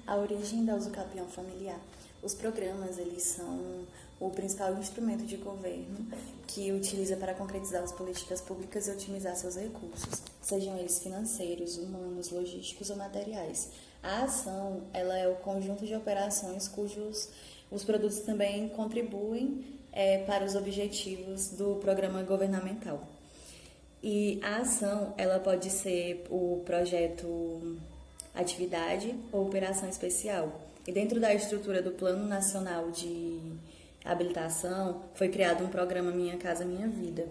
A origem da usucapião familiar. Os programas, eles são o principal instrumento de governo que utiliza para concretizar as políticas públicas e otimizar seus recursos, sejam eles financeiros, humanos, logísticos ou materiais. A ação, ela é o conjunto de operações cujos os produtos também contribuem para os objetivos do programa governamental. E a ação, ela pode ser o projeto atividade ou operação especial. E dentro da estrutura do Plano Nacional de Habilitação, foi criado um programa Minha Casa Minha Vida,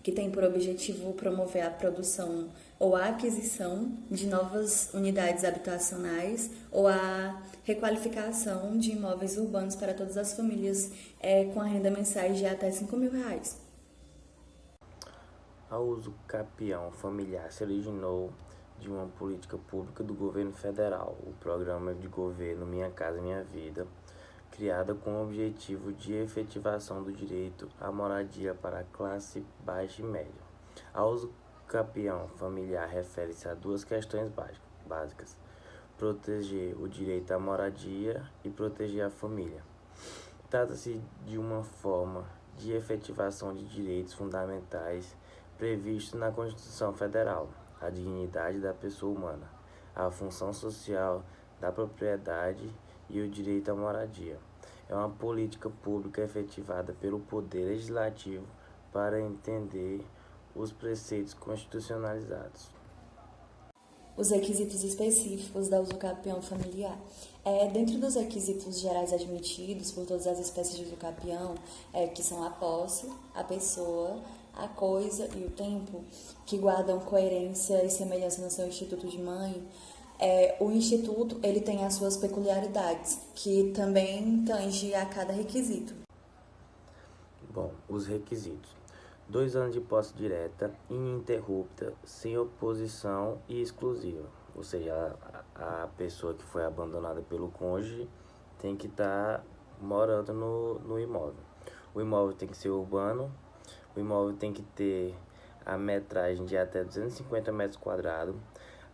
que tem por objetivo promover a produção ou a aquisição de novas unidades habitacionais ou a requalificação de imóveis urbanos para todas as famílias com a renda mensais de até R$ 5.000. A usucapião familiar se originou de uma política pública do governo federal, o Programa de Governo Minha Casa Minha Vida, criada com o objetivo de efetivação do direito à moradia para a classe baixa e média. A usucapião familiar refere-se a duas questões básicas: proteger o direito à moradia e proteger a família. Trata-se de uma forma de efetivação de direitos fundamentais previstos na Constituição Federal: a dignidade da pessoa humana, a função social da propriedade e o direito à moradia. É uma política pública efetivada pelo Poder Legislativo para entender os preceitos constitucionalizados. Os requisitos específicos da usucapião familiar. Dentro dos requisitos gerais admitidos por todas as espécies de usucapião, que são a posse, a pessoa, a coisa e o tempo, que guardam coerência e semelhança no seu instituto de mãe, o instituto ele tem as suas peculiaridades, que também tange a cada requisito. Bom, os requisitos: 2 anos de posse direta, ininterrupta, sem oposição e exclusiva. Ou seja, a pessoa que foi abandonada pelo cônjuge tem que estar morando no imóvel. O imóvel tem que ser urbano, o imóvel tem que ter a metragem de até 250 metros quadrados,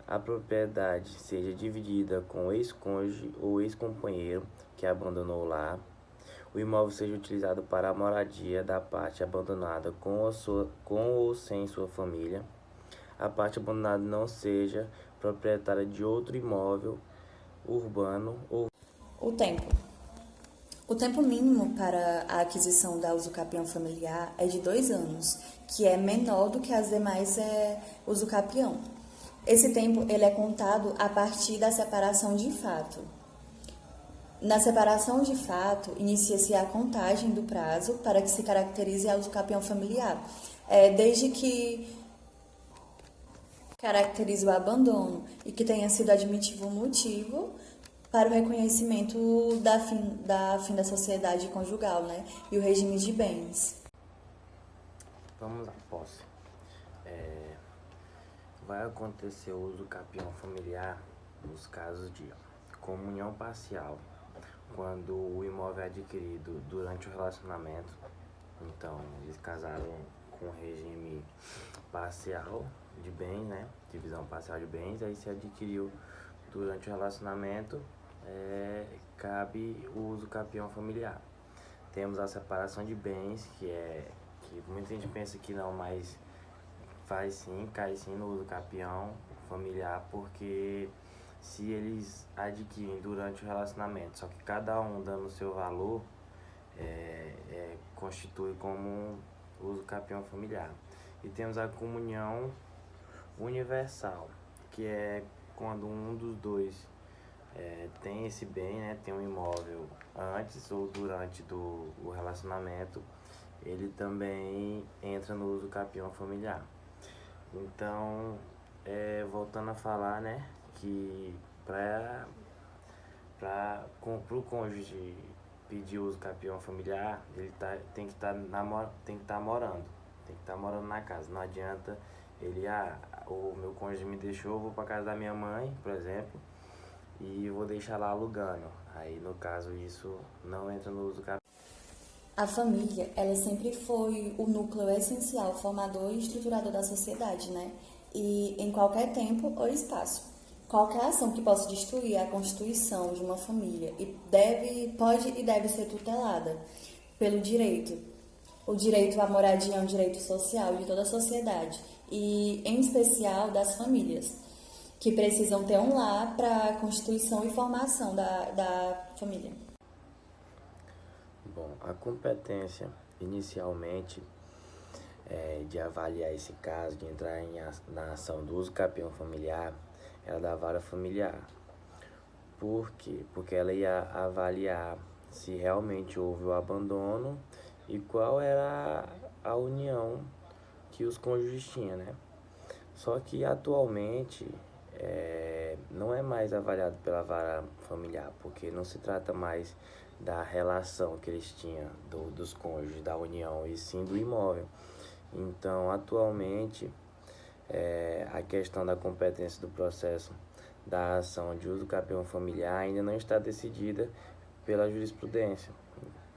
a propriedade seja dividida com o ex-cônjuge ou ex-companheiro que abandonou o lar, o imóvel seja utilizado para a moradia da parte abandonada com ou sem sua família, a parte abandonada não seja proprietária de outro imóvel urbano ou... O tempo. O tempo mínimo para a aquisição da usucapião familiar é de 2 anos, que é menor do que as demais usucapião. Esse tempo ele é contado a partir da separação de fato. Na separação de fato, inicia-se a contagem do prazo para que se caracterize a usucapião familiar, desde que caracterize o abandono e que tenha sido admitido o motivo para o reconhecimento da fim da sociedade conjugal, e o regime de bens. Vamos lá, posse. Vai acontecer o usucapião familiar nos casos de comunhão parcial, quando o imóvel é adquirido durante o relacionamento. Então, eles casaram com regime parcial de bens, divisão parcial de bens, aí se adquiriu durante o relacionamento, cabe o usucapião familiar. Temos a separação de bens, que muita gente pensa que não, mas cai sim no usucapião familiar, porque se eles adquirem durante o relacionamento, só que cada um dando o seu valor, constitui como um usucapião familiar. E temos a comunhão universal, que é quando um dos dois tem esse bem, tem um imóvel antes ou durante o relacionamento, ele também entra no usucapião familiar. Então, voltando a falar, que para o cônjuge pedir o usucapião familiar, ele tem que estar morando na casa. Não adianta ele, o meu cônjuge me deixou, eu vou para casa da minha mãe, por exemplo, e vou deixar lá alugando. Aí, no caso, isso não entra no usucapião. A família, ela sempre foi o núcleo essencial, formador e estruturador da sociedade, E em qualquer tempo ou espaço. qualquer ação que possa destruir a constituição de uma família pode e deve ser tutelada pelo direito. O direito à moradia é um direito social de toda a sociedade e, em especial, das famílias, que precisam ter um lar para a constituição e formação da família. Bom, a competência, inicialmente, de avaliar esse caso, de entrar na ação do uso capião familiar, era da vara familiar. Por quê? Porque ela ia avaliar se realmente houve o abandono e qual era a união que os cônjuges tinham, né? Só que atualmente não é mais avaliado pela vara familiar, porque não se trata mais da relação que eles tinham dos cônjuges, da união, e sim do imóvel. Então, atualmente, a questão da competência do processo da ação de uso capião familiar ainda não está decidida pela jurisprudência,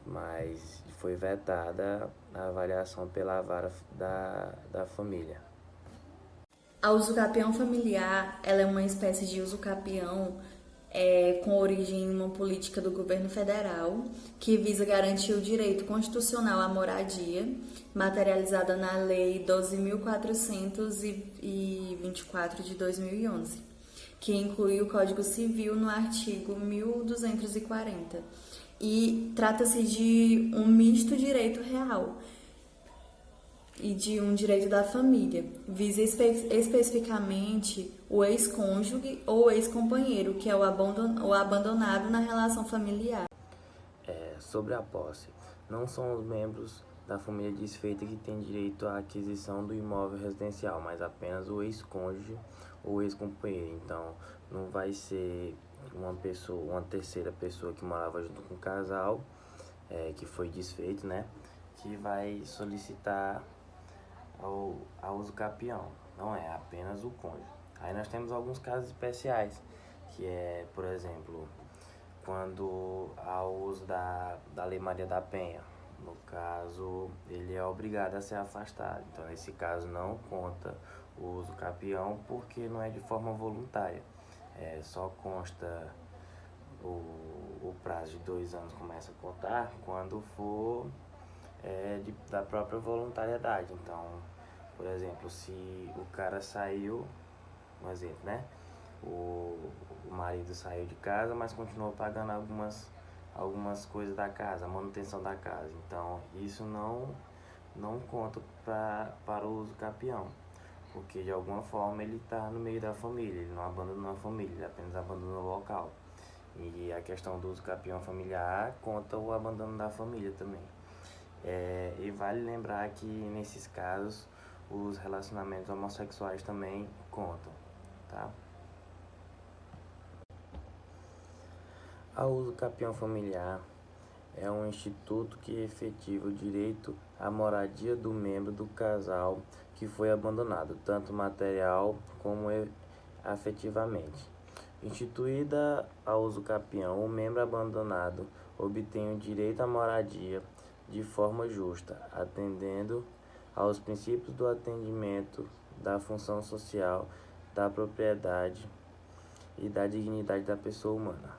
mas foi vetada a avaliação pela vara da família. A usucapião familiar, ela é uma espécie de usucapião com origem em uma política do governo federal que visa garantir o direito constitucional à moradia, materializada na Lei 12.424 de 2011, que inclui o Código Civil no artigo 1240. E trata-se de um misto direito real e de um direito da família. Visa especificamente o ex-cônjuge ou ex-companheiro, que é o abandonado na relação familiar. Sobre a posse, não são os membros da família desfeita que têm direito à aquisição do imóvel residencial, mas apenas o ex-cônjuge ou ex-companheiro. Então, não vai ser uma terceira pessoa que morava junto com o casal, que foi desfeito, né, que vai solicitar ao uso capião. Não é apenas o cônjuge. Aí nós temos alguns casos especiais, que é, por exemplo, quando há o uso da Lei Maria da Penha. No caso, ele é obrigado a ser afastado. Então, nesse caso, não conta o uso capião, porque não é de forma voluntária. Só consta o prazo de 2 anos, começa a contar quando for da própria voluntariedade. Então, por exemplo, se o cara saiu, um exemplo, né? O marido saiu de casa, mas continuou pagando algumas coisas da casa, a manutenção da casa. Então, isso não conta para o uso capião, porque de alguma forma ele está no meio da família, ele não abandonou a família, ele apenas abandonou o local. E a questão do uso capião familiar conta o abandono da família também. E vale lembrar que nesses casos os relacionamentos homossexuais também contam, tá? A uso capião familiar é um instituto que efetiva o direito à moradia do membro do casal que foi abandonado, tanto material como afetivamente. Instituída a uso capião, o membro abandonado obtém o direito à moradia de forma justa, atendendo aos princípios do atendimento, da função social, da propriedade e da dignidade da pessoa humana.